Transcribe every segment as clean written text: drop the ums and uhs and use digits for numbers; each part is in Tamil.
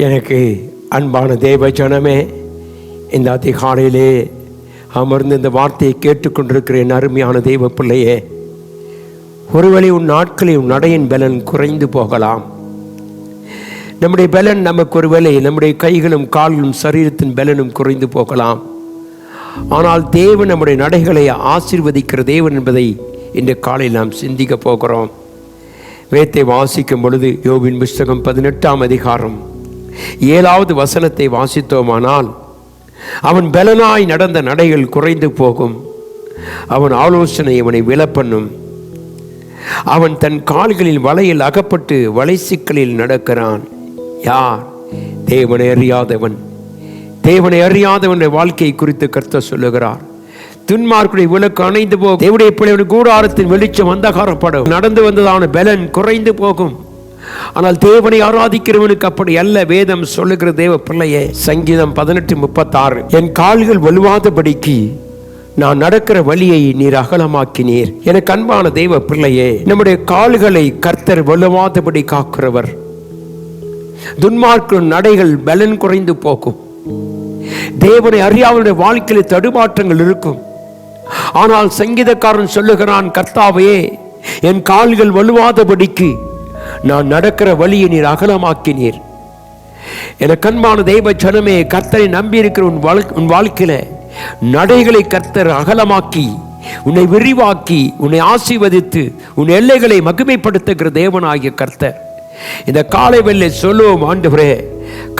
எனக்கு அன்பான தேவ ஜனமே, இந்த அதிகாலையிலே அமர்ந்து இந்த வார்த்தையை கேட்டுக்கொண்டிருக்கிற என் அருமையான தெய்வ பிள்ளையே, ஒருவேளை உன் நாட்களில் உன் நடையின் பலன் குறைந்து போகலாம். நம்முடைய பலன் நமக்கு ஒருவேளை நம்முடைய கைகளும் கால்களும் சரீரத்தின் பலனும் குறைந்து போகலாம். ஆனால் தேவன் நம்முடைய நடைகளை ஆசீர்வதிக்கிற தேவன் என்பதை இன்று காலையில் நாம் சிந்திக்க போகிறோம். வேதத்தை வாசிக்கும் பொழுது யோபின் புஸ்தகம் 18ஆம் அதிகாரம் 7வது வசனத்தை வாசித்தோமானால், அவன் பலனாய் நடந்த நடைகள் குறைந்து போகும், அவன் ஆலோசனை அவனை விலப்பண்ணும், அவன் தன் கால்களில் வலையில் அகப்பட்டு வலை சிக்கலில் நடக்கிறான். யார்? தேவனை அறியாதவன். தேவனை அறியாதவனுடைய வாழ்க்கையை குறித்து கர்த்தர் சொல்லுகிறார். துன்மார்க்குடைய விளக்கு அணைந்து போகும், தேவனுடைய பிள்ளையுடைய கூடாரத்தின் வெளிச்சம் அந்தகாரப்படும். நடந்து வந்ததான பலன் குறைந்து போகும். ஆனால் தேவனை ஆராதிக்கிறவனுக்கு அப்படி அல்ல. வேதம் சொல்லுகிற தேவ பிள்ளையே, சங்கீதம் 18:36, என் கால்கள் வலுவாதபடிக்கு நான் நடக்கிற வழியை நீர் அகலமாக்கினீர். எனக்கு அன்பான தெய்வ பிள்ளையே, நம்முடைய கால்களை கர்த்தர் வலுவாதபடி காக்கிறவர். துன்மார்க்கு நடைகள் பலன் குறைந்து போகும். தேவனை அறியாதவனுடைய வாழ்க்கையில் தடுமாற்றங்கள் இருக்கும். ஆனால் சங்கீதக்காரன் சொல்லுகிறான், கர்த்தாவே, என் கால்கள் வலுவாதபடிக்கு நான் நடக்கிற வழியை நீர் அகலமாக்கினீர். எனக்கு அன்பான தெய்வ ஜனமே, கர்த்தரை நம்பி இருக்கிற உன் வாழ்க்கையில நடைகளை கர்த்தர் அகலமாக்கி, உன்னை விரிவாக்கி, உன்னை ஆசீர்வதித்து, உன் எல்லைகளை மகிமைப்படுத்துகிற தேவனாகிய கர்த்தர் இந்த காலை வேளை சொல்லுவோம், ஆண்டவரே,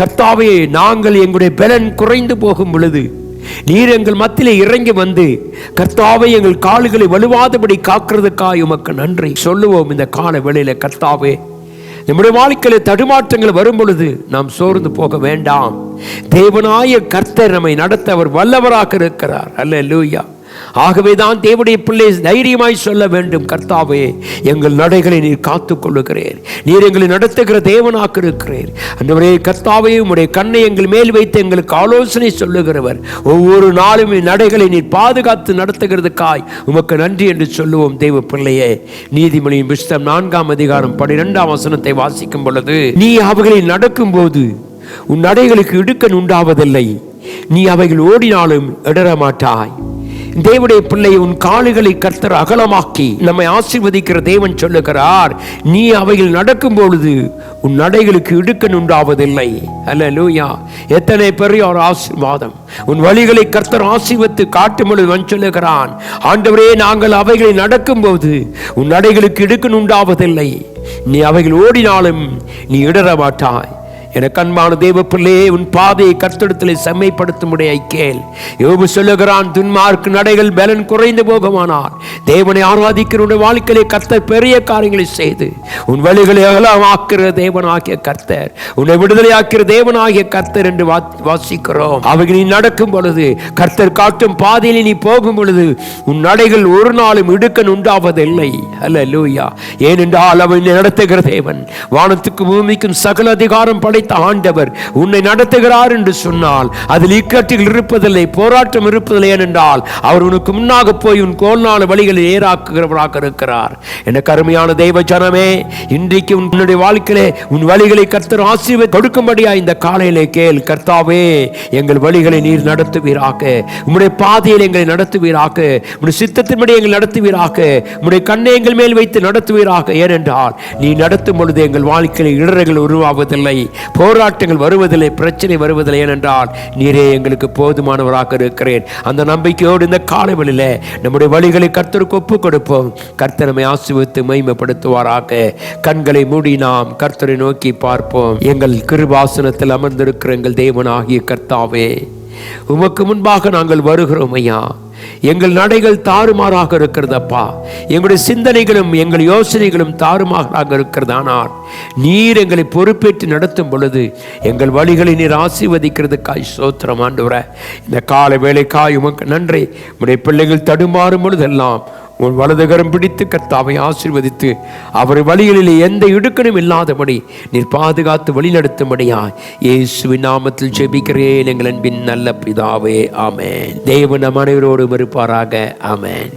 கர்த்தாவே, நாங்கள் எங்களுடைய பலன் குறைந்து போகும் பொழுது நீர் எங்கள் மத்தியிலே இறங்கி வந்து கர்த்தாவே எங்கள் கால்களை வலுவாதபடி காக்கிறதுக்காக உமக்கு நன்றி சொல்லுவோம். இந்த கால வேளையில கர்த்தாவே, நம்முடைய வாழ்க்கையில தடுமாற்றங்கள் வரும் பொழுது நாம் சோர்ந்து போக வேண்டாம். தேவனாய கர்த்தர் நம்மை நடத்த அவர் வல்லவராக இருக்கிறார். அல்லேலூயா. ஆகவேதான் தேவனுடைய பிள்ளை தைரியமாய் சொல்ல வேண்டும், கர்த்தாவே, எங்கள் நடைகளை நீர் காத்துக் கொள்ளுகிறீர், நீர் எங்களை நடத்துகிற தேவனாக இருக்கிறீர். அன்றுவரே கர்த்தாவே, உம்முடைய கண்ணை எங்கள் மேல் வைத்து எங்களுக்கு ஆலோசனை சொல்லுகிறவர். ஒவ்வொரு நாளும் நடைகளை நீர் பாதுகாத்து நடத்துகிறதுக்காய் உமக்கு நன்றி என்று சொல்லுவோம். தேவ பிள்ளையே, நீதிமொழியின் புஸ்தகம் 4ஆம் அதிகாரம் 12ஆம் வசனத்தை வாசிக்கும் பொழுது, நீ அவைகளில் நடக்கும் போது உன் நடைகளுக்கு இடுக்கண் உண்டாவதில்லை, நீ அவைகள் ஓடினாலும் இடர மாட்டாய். தேவனுடைய பிள்ளை, உன் கால்களை கர்த்தர் அகலமாக்கி நம்மை ஆசீர்வதிக்கிற தேவன் சொல்லுகிறார், நீ அவைகள் நடக்கும் பொழுது உன் நடைகளுக்கு இடுக்கண் உண்டாவதில்லை. அல்லேலூயா. எத்தனை பெரிய ஒரு ஆசீர்வாதம்! உன் வழிகளை கர்த்தர் ஆசீர்வதித்து காட்டும் பொழுது அவன் சொல்லுகிறான், ஆண்டவரே, நாங்கள் அவைகளை நடக்கும் போது உன் நடைகளுக்கு இடுக்கண் உண்டாவதில்லை, நீ அவைகள் ஓடினாலும் நீ இடர மாட்டாய். எனக்கு அன்பான தேவ பிள்ளையே, உன் பாதையை கர்த்தரிடத்தில் செம்மைப்படுத்தும்படியை கேள். யோபு சொல்லுகிறான், துன்மார்க்கு நடைகள் பலன் குறைந்து போகுமானால் தேவனை ஆராதிக்கிற வாழ்க்கையிலே கர்த்தர் பெரிய காரியங்களை செய்து உன் வழிகளை அகலமாக்குகிற தேவனாகிய கர்த்தர், உன்னை விடுதலையாக்கிற தேவனாகிய கர்த்தர் என்று வாசிக்கிறோம். அவைகள் நீ நடக்கும் பொழுது, கர்த்தர் காட்டும் பாதையில் நீ போகும் பொழுது உன் நடைகள் ஒரு நாளும் இடுக்கண் உண்டாவதில்லை. அல்லேலூயா. ஏனென்றால் அவன் நடத்துகிற தேவன், வானத்துக்கு பூமிக்கும் சகல அதிகாரம் படைத்த ஆண்டவர் உன்னை நடத்துகிறார் என்று சொன்னால் அதில் இக்கட்டுகள் இருப்பதில்லை, போராட்டம் இருப்பதில்லை. ஏனென்றால் அவர் உனக்கு முன்னாக போய் உன் கோல்நாள் வழிகளை ஏறாக்குகிறவராக இருக்கிறார். எனக்கு அருமையான தெய்வ ஜனமே, இன்றைக்கு உன்னுடைய வாழ்க்கையிலே உன் வழிகளை கர்த்தர் ஆசீர்வாதம் கொடுக்கும்படியா இந்த காலையிலே கேள். கர்த்தாவே, எங்கள் வழிகளை நீர் நடத்துவீராக, உம்முடைய பாதையில் எங்களை நடத்துவீராக, உம்முடைய சித்தத்தின்படி எங்களை நடத்துவீராக, உம்முடைய கண்ணை எங்கள் மேல் வைத்து நடத்துவீராக. ஏனென்றால் நீ நடத்தும் பொழுது எங்கள் வாழ்க்கையில் இடர்கள் உருவாவதில்லை, போராட்டங்கள் வருவதில்லை, பிரச்சனை வருவதில்லை. ஏனென்றால் நீரே எங்களுக்கு போதுமானவராக இருக்கிறேன். அந்த நம்பிக்கையோடு இந்த காலைவெளியில நம்முடைய வழிகளை கர்த்தருக்கு ஒப்புக் கொடுப்போம். கர்த்தர் நம்மை ஆசீர்வதித்து மகிமைப்படுத்துவாராக. கண்களை மூடி நாம் கர்த்தரை நோக்கி பார்ப்போம். எங்கள் கிருபாசனத்தில் அமர்ந்திருக்கிற எங்கள் தேவனாகிய கர்த்தாவே, உமக்கு முன்பாக நாங்கள் வருகிறோம் ஐயா. எங்கள் நடைகள் தாறுமாறாக இருக்கிறதப்பா. எங்களுடைய சிந்தனைகளும் எங்கள் யோசனைகளும் தாறுமாறாக இருக்கிறதானால் நீர் எங்களை பொறுப்பேற்று நடத்தும் பொழுது எங்கள் வழிகளை நீர் ஆசீர்வதிக்கிறதுக்காய் ஸ்தோத்திரம் ஆண்டவரே. இந்த கால வேளைக்காய் உமக்கு நன்றி. உம்முடைய பிள்ளைகள் தடுமாறும் பொழுதெல்லாம் உன் வலதுகரம் பிடித்து கர்த்தாவை ஆசீர்வதித்து அவர் வழிகளில் எந்த இடுக்கணும் இல்லாதபடி நீர் பாதுகாத்து வழி நடத்தும்படியாய் இயேசுவின் நாமத்தில் ஜெபிக்கிறேன் எங்கள் அன்பின் நல்ல பிதாவே. ஆமென். தேவன் நம் அனைவரோடும் இருப்பாராக. ஆமென்.